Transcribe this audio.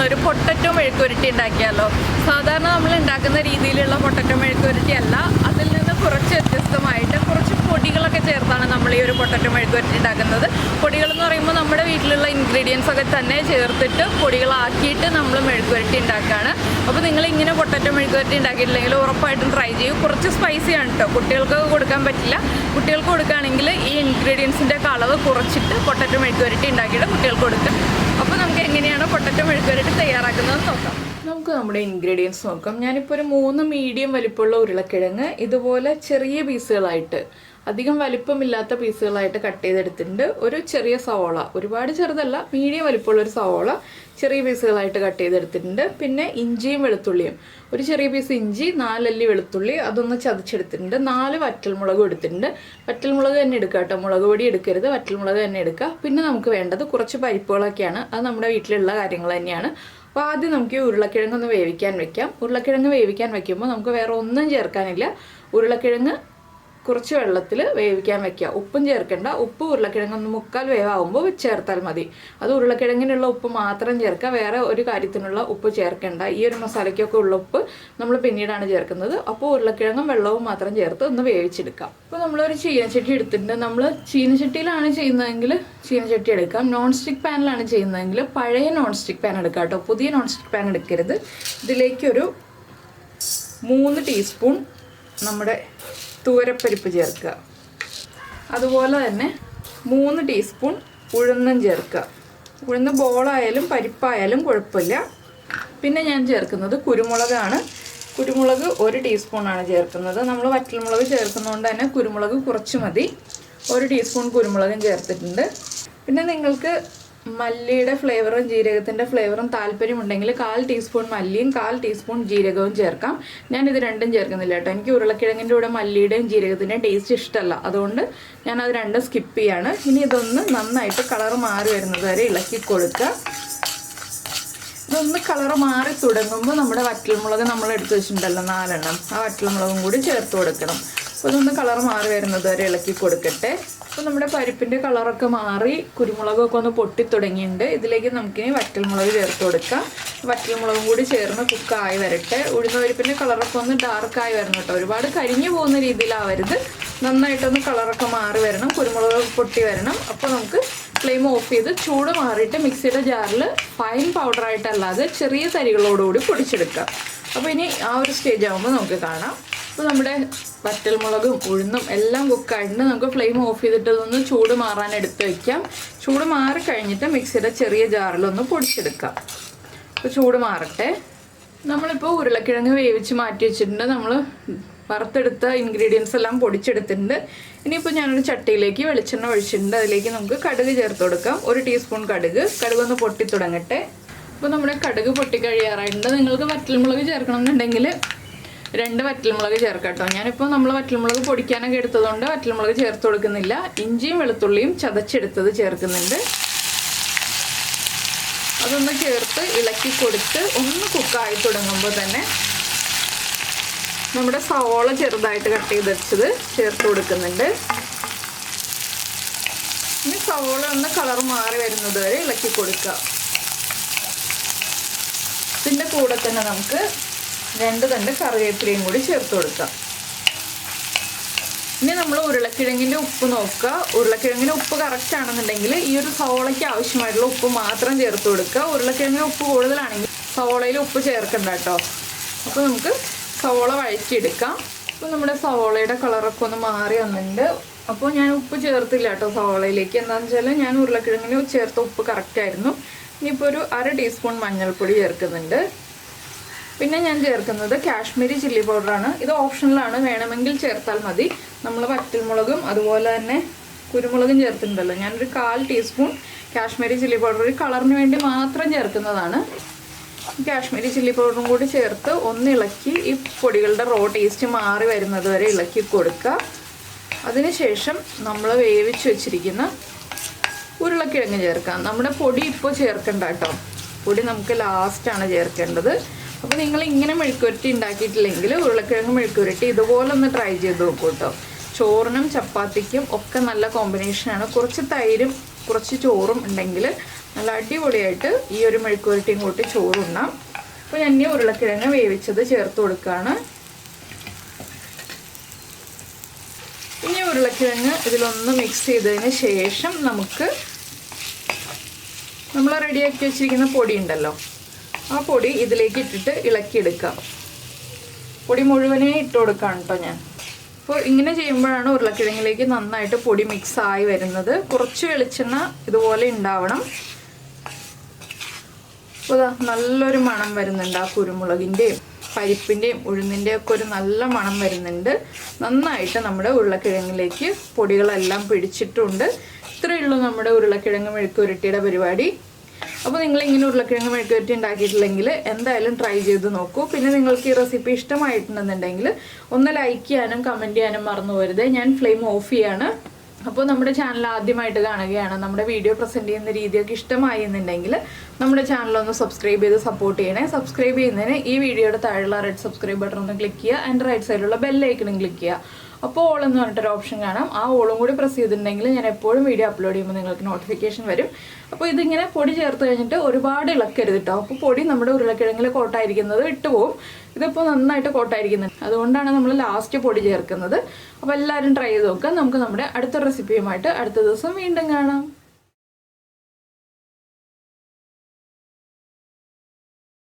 നമ്മളൊരു പൊട്ടറ്റോ മെഴുക്കുവരട്ടി ഉണ്ടാക്കിയാലോ? സാധാരണ നമ്മൾ ഉണ്ടാക്കുന്ന രീതിയിലുള്ള പൊട്ടറ്റോ മെഴുക്കുവരട്ടി അല്ല, അതിൽ നിന്ന് കുറച്ച് വ്യത്യസ്തമായിട്ട് കുറച്ച് പൊടികളൊക്കെ ചേർത്താണ് നമ്മൾ ഈ ഒരു പൊട്ടറ്റോ മെഴുക്കുവരട്ടി ഉണ്ടാക്കുന്നത്. പൊടികളെന്ന് പറയുമ്പോൾ നമ്മുടെ വീട്ടിലുള്ള ഇൻഗ്രീഡിയൻസ് ഒക്കെ തന്നെ ചേർത്തിട്ട് പൊടികളാക്കിയിട്ട് നമ്മൾ മെഴുക്കുവരട്ടി ഉണ്ടാക്കുകയാണ്. അപ്പോൾ നിങ്ങൾ ഇങ്ങനെ പൊട്ടറ്റോ മെഴുക്കുവരട്ടി ഉണ്ടാക്കിയിട്ടില്ലെങ്കിൽ ഉറപ്പായിട്ടും ട്രൈ ചെയ്യും. കുറച്ച് സ്പൈസിയാണ് കേട്ടോ, കുട്ടികൾക്ക് കൊടുക്കാൻ പറ്റില്ല. കുട്ടികൾക്ക് കൊടുക്കുകയാണെങ്കിൽ ഈ ഇൻഗ്രീഡിയൻസിൻ്റെ ഒക്കെ അളവ് കുറച്ചിട്ട് പൊട്ടറ്റോ മെഴുക്കുവരട്ടി ഉണ്ടാക്കിയിട്ട് കുട്ടികൾക്ക് കൊടുക്കുക. അപ്പോൾ നമുക്ക് എങ്ങനെയാണ് പൊട്ടറ്റോ മെഴുക്കുവരട്ടി തയ്യാറാക്കുന്നത് നോക്കാം. നമുക്ക് നമ്മുടെ ഇൻഗ്രീഡിയൻസ് നോക്കാം. ഞാനിപ്പോൾ ഒരു 3 മീഡിയം വലിപ്പമുള്ള ഉരുളക്കിഴങ്ങ് ഇതുപോലെ ചെറിയ പീസുകളായിട്ട്, അധികം വലിപ്പമില്ലാത്ത പീസുകളായിട്ട് കട്ട് ചെയ്തെടുത്തിട്ടുണ്ട്. ഒരു ചെറിയ സവോള, ഒരുപാട് ചെറുതല്ല, മീഡിയം വലിപ്പമുള്ളൊരു സവോള ചെറിയ പീസുകളായിട്ട് കട്ട് ചെയ്തെടുത്തിട്ടുണ്ട്. പിന്നെ ഇഞ്ചിയും വെളുത്തുള്ളിയും, ഒരു ചെറിയ പീസ് ഇഞ്ചി, 4 അല്ലി വെളുത്തുള്ളി അതൊന്ന് ചതച്ചെടുത്തിട്ടുണ്ട്. 4 വറ്റൽമുളകും എടുത്തിട്ടുണ്ട്. വറ്റൽമുളക് തന്നെ എടുക്കുക കേട്ടോ, മുളക് പൊടി എടുക്കരുത്, വറ്റൽമുളക് തന്നെ എടുക്കുക. പിന്നെ നമുക്ക് വേണ്ടത് കുറച്ച് പരിപ്പുകളൊക്കെയാണ്, അത് നമ്മുടെ വീട്ടിലുള്ള കാര്യങ്ങൾ തന്നെയാണ്. അപ്പോൾ ആദ്യം നമുക്ക് ഉരുളക്കിഴങ്ങ് വേവിക്കാൻ വെക്കാം. ഉരുളക്കിഴങ്ങ് വേവിക്കാൻ വെക്കുമ്പോൾ നമുക്ക് വേറെ ഒന്നും ചേർക്കാനില്ല. ഉരുളക്കിഴങ്ങ് കുറച്ച് വെള്ളത്തിൽ വേവിക്കാൻ വെക്കുക. ഉപ്പും ചേർക്കേണ്ട. ഉപ്പ് ഉരുളക്കിഴങ്ങൊന്ന് 3/4 വേവാകുമ്പോൾ ചേർത്താൽ മതി. അത് ഉരുളക്കിഴങ്ങിനുള്ള ഉപ്പ് മാത്രം ചേർക്കുക, വേറെ ഒരു കാര്യത്തിനുള്ള ഉപ്പ് ചേർക്കേണ്ട. ഈ ഒരു മസാലയ്ക്കൊക്കെ ഉള്ള ഉപ്പ് നമ്മൾ പിന്നീടാണ് ചേർക്കുന്നത്. അപ്പോൾ ഉരുളക്കിഴങ്ങും വെള്ളവും മാത്രം ചേർത്ത് ഒന്ന് വേവിച്ചെടുക്കാം. അപ്പോൾ നമ്മളൊരു ചീനച്ചട്ടി എടുത്തിട്ടുണ്ട്. നമ്മൾ ചീനച്ചട്ടിയിലാണ് ചെയ്യുന്നതെങ്കിൽ ചീനച്ചട്ടി എടുക്കാം. നോൺ സ്റ്റിക്ക് പാനിലാണ് ചെയ്യുന്നതെങ്കിൽ പഴയ നോൺ സ്റ്റിക്ക് പാൻ എടുക്കാം കേട്ടോ, പുതിയ നോൺ സ്റ്റിക്ക് പാൻ എടുക്കരുത്. ഇതിലേക്കൊരു 3 ടീസ്പൂൺ നമ്മുടെ തൂരപ്പരിപ്പ് ചേർക്കുക. അതുപോലെ തന്നെ 3 ടീസ്പൂൺ ഉഴുന്നും ചേർക്കുക. ഉഴുന്ന് ബോളായാലും പരിപ്പായാലും കുഴപ്പമില്ല. പിന്നെ ഞാൻ ചേർക്കുന്നത് കുരുമുളകാണ്. കുരുമുളക് 1 ടീസ്പൂണാണ് ചേർക്കുന്നത്. നമ്മൾ വറ്റൽമുളക് ചേർക്കുന്നതുകൊണ്ട് തന്നെ കുരുമുളക് കുറച്ച് മതി. 1 ടീസ്പൂൺ കുരുമുളകും ചേർത്തിട്ടുണ്ട്. പിന്നെ നിങ്ങൾക്ക് മല്ലിയുടെ ഫ്ലേവറും ജീരകത്തിൻ്റെ ഫ്ലേവറും താല്പര്യമുണ്ടെങ്കിൽ 1/4 ടീസ്പൂൺ മല്ലിയും 1/4 ടീസ്പൂൺ ജീരകവും ചേർക്കാം. ഞാനിത് രണ്ടും ചേർക്കുന്നില്ല കേട്ടോ. എനിക്ക് ഉരുളക്കിഴങ്ങിൻ്റെ കൂടെ മല്ലിയുടെയും ജീരകത്തിൻ്റെയും ടേസ്റ്റ് ഇഷ്ടമല്ല, അതുകൊണ്ട് ഞാനത് രണ്ടും സ്കിപ്പ് ചെയ്യാണ്. ഇനി ഇതൊന്ന് നന്നായിട്ട് കളർ മാറി വരുന്നത് വരെ ഇളക്കി കൊടുക്കുക. ഇതൊന്ന് കളർ മാറി തുടങ്ങുമ്പോൾ നമ്മുടെ വറ്റൽമുളക് നമ്മൾ എടുത്ത് വെച്ചിട്ടുണ്ടല്ലോ 4 എണ്ണം, ആ വറ്റൽമുളകും കൂടി ചേർത്ത് കൊടുക്കണം. അപ്പോൾ ഇതൊന്ന് കളർ മാറി വരുന്നത് വരെ ഇളക്കി കൊടുക്കട്ടെ. അപ്പോൾ നമ്മുടെ പരിപ്പിൻ്റെ കളറൊക്കെ മാറി കുരുമുളകൊക്കെ ഒന്ന് പൊട്ടി തുടങ്ങിയിട്ടുണ്ട്. ഇതിലേക്ക് നമുക്കിനി വറ്റൽമുളക് ചേർത്ത് കൊടുക്കാം. വറ്റൽമുളകും കൂടി ചേർന്ന് കുക്കായി വരട്ടെ. ഉഴുന്നുപരിപ്പിൻ്റെ കളറൊക്കെ ഒന്ന് ഡാർക്കായി വരണം കേട്ടോ, ഒരുപാട് കരിഞ്ഞു പോകുന്ന രീതിയിലാവരുത്. നന്നായിട്ടൊന്ന് കളറൊക്കെ മാറി വരണം, കുരുമുളക് പൊട്ടി വരണം. അപ്പോൾ നമുക്ക് ഫ്ലെയിം ഓഫ് ചെയ്ത് ചൂട് മാറിയിട്ട് മിക്സിയുടെ ജാറിൽ ഫൈൻ പൗഡറായിട്ടല്ലാതെ ചെറിയ തരികളോടുകൂടി പൊടിച്ചെടുക്കുക. അപ്പോൾ ഇനി ആ ഒരു സ്റ്റേജ് ആകുമ്പോൾ നമുക്ക് കാണാം. അപ്പോൾ നമ്മുടെ വറ്റൽമുളകും ഉഴുന്നും എല്ലാം കുക്കായിട്ടുണ്ട്. നമുക്ക് ഫ്ലെയിം ഓഫ് ചെയ്തിട്ട് ഇതൊന്ന് ചൂട് മാറാൻ എടുത്ത് വയ്ക്കാം. ചൂട് മാറി കഴിഞ്ഞിട്ട് മിക്സിയുടെ ചെറിയ ജാറിലൊന്ന് പൊടിച്ചെടുക്കാം. അപ്പോൾ ചൂട് മാറട്ടെ. നമ്മളിപ്പോൾ ഉരുളക്കിഴങ്ങ് വേവിച്ച് മാറ്റി വെച്ചിട്ടുണ്ട്. നമ്മൾ വറുത്തെടുത്ത ഇൻഗ്രീഡിയൻസ് എല്ലാം പൊടിച്ചെടുത്തിട്ടുണ്ട്. ഇനിയിപ്പോൾ ഞാനൊരു ചട്ടിയിലേക്ക് വെളിച്ചെണ്ണ ഒഴിച്ചിട്ടുണ്ട്. അതിലേക്ക് നമുക്ക് കടുക് ചേർത്ത് കൊടുക്കാം. 1 ടീസ്പൂൺ കടുകൊന്ന് പൊട്ടി തുടങ്ങട്ടെ. അപ്പോൾ നമ്മുടെ കടുക് പൊട്ടിക്കഴിയാറായിട്ടുണ്ട്. നിങ്ങൾക്ക് വറ്റൽമുളക് ചേർക്കണം എന്നുണ്ടെങ്കിൽ 2 വറ്റൽമുളക് ചേർക്കാം കേട്ടോ. ഞാനിപ്പോൾ നമ്മൾ വറ്റൽമുളക് പൊടിക്കാനൊക്കെ എടുത്തതുകൊണ്ട് വറ്റൽമുളക് ചേർത്ത് കൊടുക്കുന്നില്ല. ഇഞ്ചിയും വെളുത്തുള്ളിയും ചതച്ചെടുത്തത് ചേർക്കുന്നുണ്ട്. അതൊന്ന് ചേർത്ത് ഇളക്കി കൊടുത്ത് ഒന്ന് കുക്കായി തുടങ്ങുമ്പോൾ തന്നെ നമ്മുടെ സവോള ചെറുതായിട്ട് കട്ട് ചെയ്ത് വെച്ചത് ചേർത്ത് കൊടുക്കുന്നുണ്ട്. ഇനി സവോള ഒന്ന് കളർ മാറി വരുന്നത് വരെ ഇളക്കി കൊടുക്കുക. ഇതിൻ്റെ കൂടെ തന്നെ നമുക്ക് 2 തണ്ട് കറിവേപ്പിലയും കൂടി ചേർത്ത് കൊടുക്കാം. ഇനി നമ്മൾ ഉരുളക്കിഴങ്ങിൻ്റെ ഉപ്പ് നോക്കുക. ഉരുളക്കിഴങ്ങിൻ്റെ ഉപ്പ് കറക്റ്റ് ആണെന്നുണ്ടെങ്കിൽ ഈ ഒരു സവോളയ്ക്ക് ആവശ്യമായിട്ടുള്ള ഉപ്പ് മാത്രം ചേർത്ത് കൊടുക്കുക. ഉരുളക്കിഴങ്ങിന് ഉപ്പ് കൂടുതലാണെങ്കിൽ സവോളയിൽ ഉപ്പ് ചേർക്കണ്ട കേട്ടോ. അപ്പോൾ നമുക്ക് സവോള വഴറ്റിയെടുക്കാം. അപ്പോൾ നമ്മുടെ സവോളയുടെ കളറൊക്കെ ഒന്ന് മാറി വന്നിട്ടുണ്ട്. അപ്പോൾ ഞാൻ ഉപ്പ് ചേർത്തില്ല കേട്ടോ സവോളയിലേക്ക്. എന്താണെന്ന് വെച്ചാൽ ഞാൻ ഉരുളക്കിഴങ്ങിന് ചേർത്ത ഉപ്പ് കറക്റ്റായിരുന്നു. ഇനിയിപ്പോൾ ഒരു 1/2 ടീസ്പൂൺ മഞ്ഞൾപ്പൊടി ചേർക്കുന്നുണ്ട്. പിന്നെ ഞാൻ ചേർക്കുന്നത് കാശ്മീരി ചില്ലി പൗഡറാണ്. ഇത് ഓപ്ഷണലാണ്, വേണമെങ്കിൽ ചേർത്താൽ മതി. നമ്മൾ വറ്റൽമുളകും അതുപോലെ തന്നെ കുരുമുളകും ചേർത്തിട്ടുണ്ടല്ലോ. ഞാനൊരു 1/4 ടീസ്പൂൺ കാശ്മീരി ചില്ലി പൗഡർ ഒരു കളറിന് വേണ്ടി മാത്രം ചേർക്കുന്നതാണ്. കാശ്മീരി ചില്ലി പൗഡറും കൂടി ചേർത്ത് ഒന്ന് ഇളക്കി ഈ പൊടികളുടെ റോ ടേസ്റ്റ് മാറി വരുന്നത് വരെ ഇളക്കി കൊടുക്കുക. അതിനുശേഷം നമ്മൾ വേവിച്ച് വെച്ചിരിക്കുന്ന ഉരുളക്കിഴങ്ങ് ചേർക്കാം. നമ്മുടെ പൊടി ഇപ്പോൾ ചേർക്കണ്ട കേട്ടോ, പൊടി നമുക്ക് ലാസ്റ്റാണ് ചേർക്കേണ്ടത്. അപ്പോൾ നിങ്ങൾ ഇങ്ങനെ മെഴുക്കുവരട്ടി ഉണ്ടാക്കിയിട്ടില്ലെങ്കിൽ ഉരുളക്കിഴങ്ങ് മെഴുക്കുവരട്ടി ഇതുപോലെ ഒന്ന് ട്രൈ ചെയ്ത് നോക്കൂ കേട്ടോ. ചോറിനും ചപ്പാത്തിക്കും ഒക്കെ നല്ല കോമ്പിനേഷനാണ്. കുറച്ച് തൈരും കുറച്ച് ചോറും ഉണ്ടെങ്കിൽ നല്ല അടിപൊളിയായിട്ട് ഈ ഒരു മെഴുക്കുവരട്ടിയും കൂട്ടി ചോറുണ്ണാം. അപ്പോൾ ഞാൻ ഈ ഉരുളക്കിഴങ്ങ് വേവിച്ചത് ചേർത്ത് കൊടുക്കുകയാണ്. ഇനി ഉരുളക്കിഴങ്ങ് ഇതിലൊന്ന് മിക്സ് ചെയ്തതിന് ശേഷം നമുക്ക് നമ്മൾ റെഡിയാക്കി വെച്ചിരിക്കുന്ന പൊടി ഉണ്ടല്ലോ, ആ പൊടി ഇതിലേക്ക് ഇട്ടിട്ട് ഇളക്കിയെടുക്കാം. പൊടി മുഴുവനേ ഇട്ട് കൊടുക്കാം കേട്ടോ ഞാൻ. അപ്പോൾ ഇങ്ങനെ ചെയ്യുമ്പോഴാണ് ഉരുളക്കിഴങ്ങിലേക്ക് നന്നായിട്ട് പൊടി മിക്സായി വരുന്നത്. കുറച്ച് വെളിച്ചെണ്ണ ഇതുപോലെ ഉണ്ടാവണം. അപ്പോൾ നല്ലൊരു മണം വരുന്നുണ്ട്. ആ കുരുമുളകിൻ്റെയും പരിപ്പിൻ്റെയും ഉഴുന്നിൻ്റെയും ഒക്കെ ഒരു നല്ല മണം വരുന്നുണ്ട്. നന്നായിട്ട് നമ്മുടെ ഉരുളക്കിഴങ്ങിലേക്ക് പൊടികളെല്ലാം പിടിച്ചിട്ടുണ്ട്. ഇത്രയേ ഉള്ളൂ നമ്മുടെ ഉരുളക്കിഴങ്ങ് മെഴുക്കുവരട്ടിയുടെ പരിപാടി. അപ്പോൾ നിങ്ങളിങ്ങനെ ഉരുളക്കിഴങ്ങ് മെഴുക്കുവരട്ടി ഉണ്ടാക്കിയിട്ടില്ലെങ്കിൽ എന്തായാലും ട്രൈ ചെയ്ത് നോക്കൂ. പിന്നെ നിങ്ങൾക്ക് ഈ റെസിപ്പി ഇഷ്ടമായിട്ടുണ്ടെന്നുണ്ടെങ്കിൽ ഒന്ന് ലൈക്ക് ചെയ്യാനും കമൻറ്റ് ചെയ്യാനും മറന്നു പോരുത്. ഞാൻ ഫ്ലെയിം ഓഫ് ചെയ്യാണ്. അപ്പോൾ നമ്മുടെ ചാനൽ ആദ്യമായിട്ട് കാണുകയാണ്, നമ്മുടെ വീഡിയോ പ്രസൻറ്റ് ചെയ്യുന്ന രീതിയൊക്കെ ഇഷ്ടമായി എന്നുണ്ടെങ്കിൽ നമ്മുടെ ചാനലൊന്ന് സബ്സ്ക്രൈബ് ചെയ്ത് സപ്പോർട്ട് ചെയ്യണേ. സബ്സ്ക്രൈബ് ചെയ്യുന്നതിന് ഈ വീഡിയോയുടെ താഴെയുള്ള റെഡ് സബ്സ്ക്രൈബ് ബട്ടൺ ഒന്ന് ക്ലിക്ക് ചെയ്യുക. അതിൻ്റെ റൈറ്റ് സൈഡിലുള്ള ബെല്ലൈക്കണും ക്ലിക്ക് ചെയ്യുക. അപ്പോൾ ഓൾ എന്ന് പറഞ്ഞിട്ടൊരു ഓപ്ഷൻ കാണാം. ആ ഓളും കൂടി പ്രസ് ചെയ്തിട്ടുണ്ടെങ്കിൽ ഞാൻ എപ്പോഴും വീഡിയോ അപ്ലോഡ് ചെയ്യുമ്പോൾ നിങ്ങൾക്ക് നോട്ടിഫിക്കേഷൻ വരും. അപ്പോൾ ഇതിങ്ങനെ പൊടി ചേർത്ത് കഴിഞ്ഞിട്ട് ഒരുപാട് ഇളക്കരുത് കേട്ടോ. അപ്പോൾ പൊടി നമ്മുടെ ഉരുളക്കിഴങ്ങിൽ കോട്ടായിരിക്കുന്നത് വിട്ടുപോകും. ഇതിപ്പോൾ നന്നായിട്ട് കോട്ടായിരിക്കുന്നുണ്ട്, അതുകൊണ്ടാണ് നമ്മൾ ലാസ്റ്റ് പൊടി ചേർക്കുന്നത്. അപ്പോൾ എല്ലാവരും ട്രൈ ചെയ്ത് നോക്കുക. നമുക്ക് നമ്മുടെ അടുത്ത റെസിപ്പിയുമായിട്ട് അടുത്ത ദിവസം വീണ്ടും കാണാം.